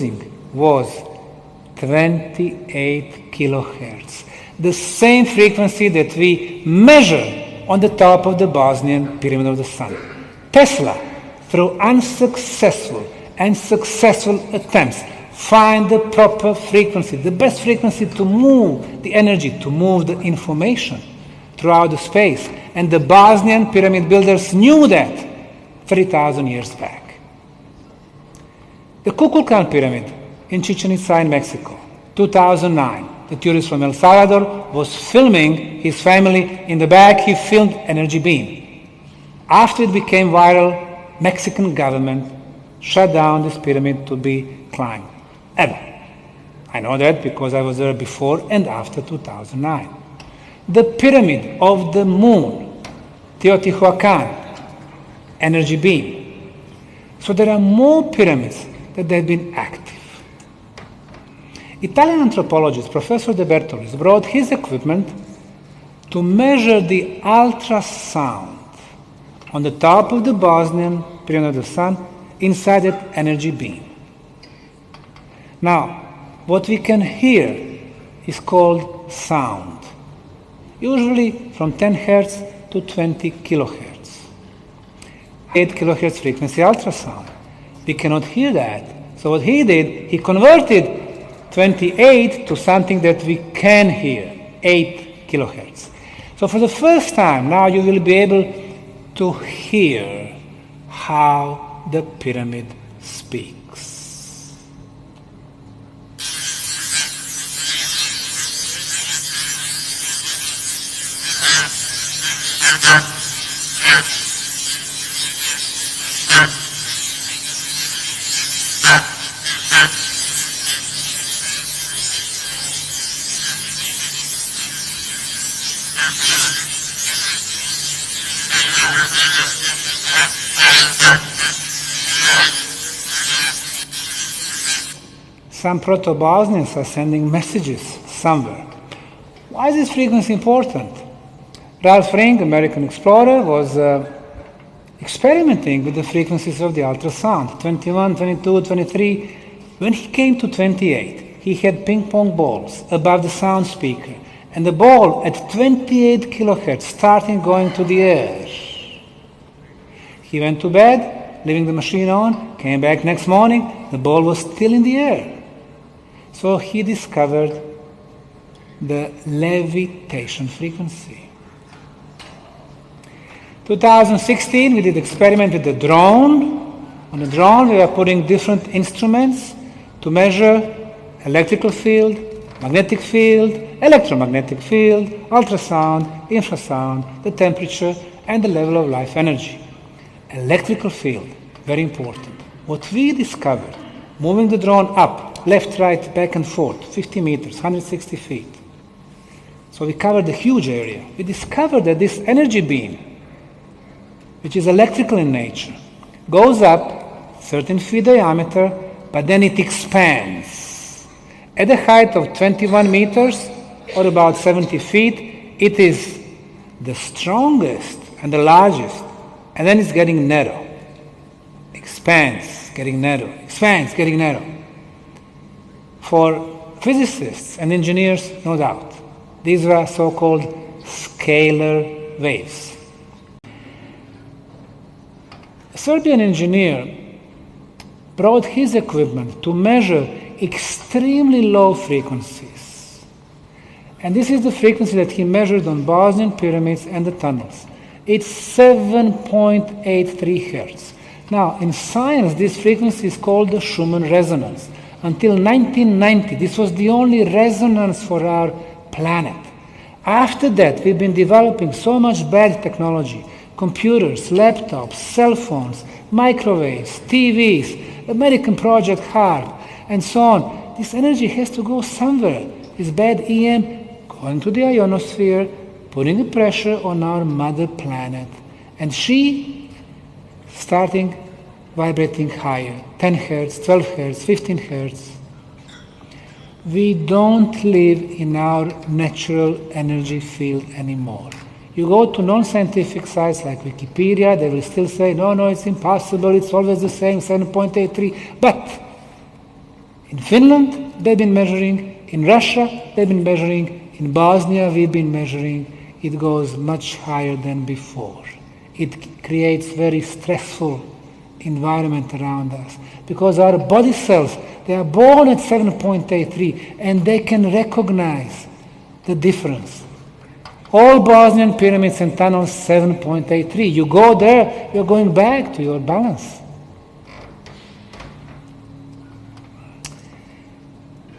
using was 28 kilohertz, the same frequency that we measure on the top of the Bosnian Pyramid of the Sun. Tesla, through unsuccessful and successful attempts, find the proper frequency, the best frequency to move the energy, to move the information throughout the space. And the Bosnian pyramid builders knew that 3,000 years back. The Kukulkan Pyramid in Chichen Itza in Mexico, 2009. The tourist from El Salvador was filming his family. In the back, he filmed energy beam. After it became viral, Mexican government shut down this pyramid to be climbed. Ever. I know that because I was there before and after 2009. The Pyramid of the Moon, Teotihuacan, energy beam. So there are more pyramids that have been active. Italian anthropologist Professor De Bertolis brought his equipment to measure the ultrasound on the top of the Bosnian Pyramid of the Sun inside that energy beam. Now, what we can hear is called sound, usually from 10 Hertz to 20 kilohertz. 8 kilohertz frequency ultrasound. We cannot hear that. So what he did, he converted 28 to something that we can hear, 8 kilohertz. So for the first time, now you will be able to hear how the pyramid speaks. Some proto-Bosnians are sending messages somewhere. Why is this frequency important? Ralph Ring, American explorer, was experimenting with the frequencies of the ultrasound, 21, 22, 23. When he came to 28, he had ping-pong balls above the sound speaker, and the ball at 28 kilohertz starting going to the air. He went to bed, leaving the machine on, came back next morning, the ball was still in the air. So he discovered the levitation frequency. 2016, we did experiment with the drone. On the drone, we were putting different instruments to measure electrical field, magnetic field, electromagnetic field, ultrasound, infrasound, the temperature, and the level of life energy. Electrical field, very important. What we discovered, moving the drone up, left, right, back and forth, 50 meters, 160 feet. So we covered a huge area. We discovered that this energy beam, which is electrical in nature, goes up 13 feet diameter, but then it expands. At a height of 21 meters, or about 70 feet, it is the strongest and the largest, and then it's getting narrow. Expands, getting narrow, expands, getting narrow. For physicists and engineers, no doubt, these were so-called scalar waves. A Serbian engineer brought his equipment to measure extremely low frequencies. And this is the frequency that he measured on Bosnian pyramids and the tunnels. It's 7.83 Hertz. Now, in science, this frequency is called the Schumann resonance. Until 1990, this was the only resonance for our planet. After that, we've been developing so much bad technology, computers, laptops, cell phones, microwaves, TVs, American Project HARP, and so on. This energy has to go somewhere. This bad EM going to the ionosphere, putting a pressure on our mother planet. And she starting vibrating higher, 10 Hertz, 12 Hertz, 15 Hertz. We don't live in our natural energy field anymore. You go to non-scientific sites like Wikipedia, they will still say, no, it's impossible, it's always the same, 7.83. But In Finland, they've been measuring. In Russia, they've been measuring. In Bosnia, we've been measuring. It goes much higher than before. It creates very stressful environment around us because our body cells, they are born at 7.83 and they can recognize the difference. All Bosnian pyramids and tunnels 7.83. You go there, you're going back to your balance.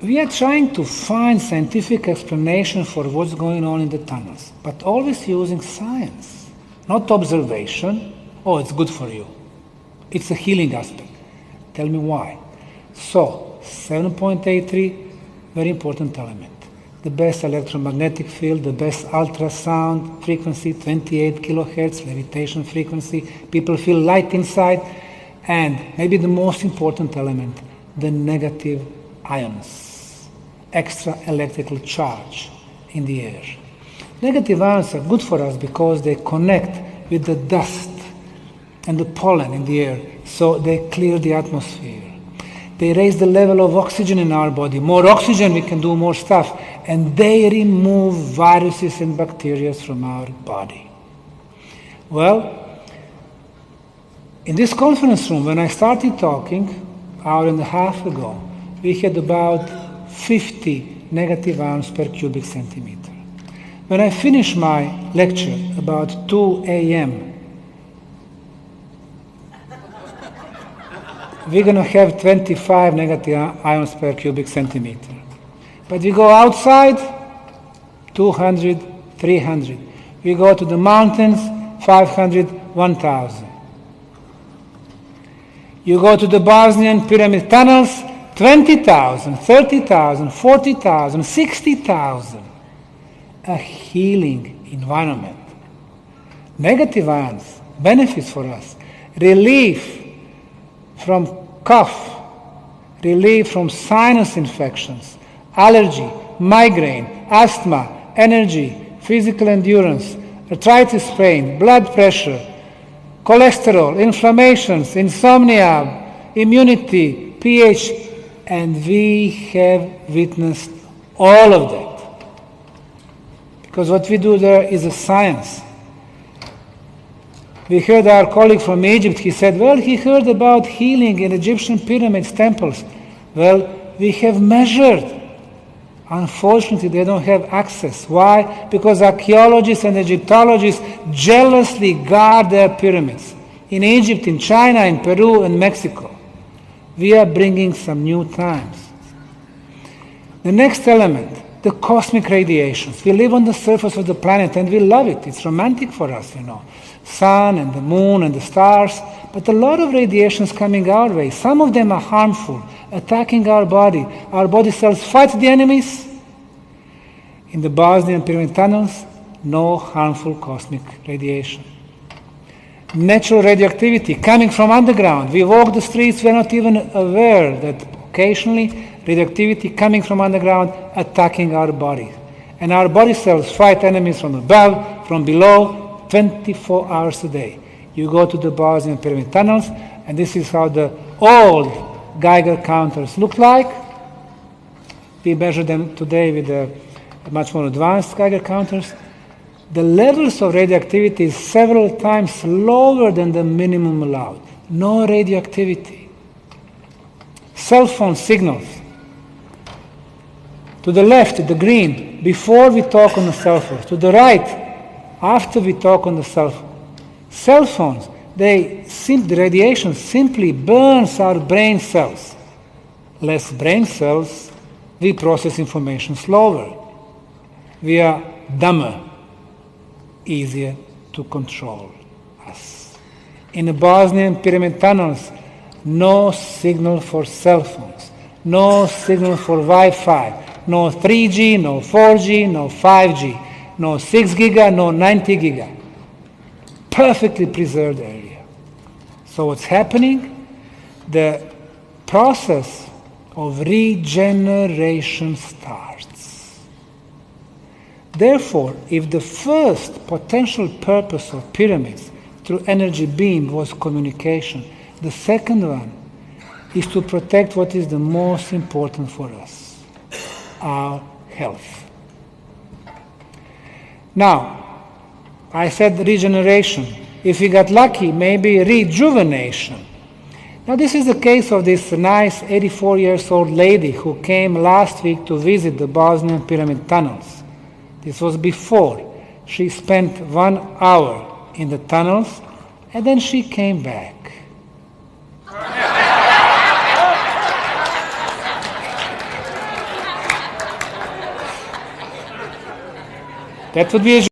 We are trying to find scientific explanation for what's going on in the tunnels, but always using science, not observation. Oh, it's good for you. It's a healing aspect. Tell me why. So, 7.83, very important element. The best electromagnetic field, the best ultrasound frequency, 28 kilohertz, levitation frequency. People feel light inside. And maybe the most important element, the negative ions, extra electrical charge in the air. Negative ions are good for us because they connect with the dust and the pollen in the air, so they clear the atmosphere. They raise the level of oxygen in our body. More oxygen, we can do more stuff. And they remove viruses and bacteria from our body. Well, in this conference room, when I started talking, an hour and a half ago, we had about 50 negative ions per cubic centimeter. When I finished my lecture, about 2 a.m., we're going to have 25 negative ions per cubic centimeter. But we go outside, 200, 300. We go to the mountains, 500, 1,000. You go to the Bosnian pyramid tunnels, 20,000, 30,000, 40,000, 60,000. A healing environment. Negative ions, benefits for us. Relief from cough, relief from sinus infections, allergy, migraine, asthma, energy, physical endurance, arthritis pain, blood pressure, cholesterol, inflammations, insomnia, immunity, pH, and we have witnessed all of that. Because what we do there is a science. We heard our colleague from Egypt, he said, well, he heard about healing in Egyptian pyramids, temples. Well, we have measured. Unfortunately, they don't have access. Why? Because archaeologists and Egyptologists jealously guard their pyramids. In Egypt, in China, in Peru, and Mexico. We are bringing some new times. The next element, the cosmic radiations. We live on the surface of the planet and we love it. It's romantic for us, you know. Sun and the moon and the stars, but a lot of radiations coming our way. Some of them are harmful, attacking our body. Our body cells fight the enemies. In the Bosnian pyramid tunnels, no harmful cosmic radiation. Natural radioactivity coming from underground. We walk the streets, we're not even aware that occasionally radioactivity coming from underground attacking our body. And our body cells fight enemies from above, from below, 24 hours a day. You go to the Bosnian pyramid tunnels, and this is how the old Geiger counters look like. We measure them today with the much more advanced Geiger counters. The levels of radioactivity is several times lower than the minimum allowed. No radioactivity. Cell phone signals. To the left, the green, before we talk on the cell phone. To the right, after we talk on the cell phone. Cell phones, the radiation simply burns our brain cells. Less brain cells, we process information slower. We are dumber, easier to control us. In the Bosnian pyramid tunnels, no signal for cell phones, no signal for Wi-Fi, no 3G, no 4G, no 5G. No 6 giga, no 90 giga. Perfectly preserved area. So what's happening? The process of regeneration starts. Therefore, if the first potential purpose of pyramids through energy beam was communication, the second one is to protect what is the most important for us, our health. Now, I said regeneration. If we got lucky, maybe rejuvenation. Now, this is the case of this nice 84-year-old lady who came last week to visit the Bosnian pyramid tunnels. This was before. She spent 1 hour in the tunnels, and then she came back. That would be a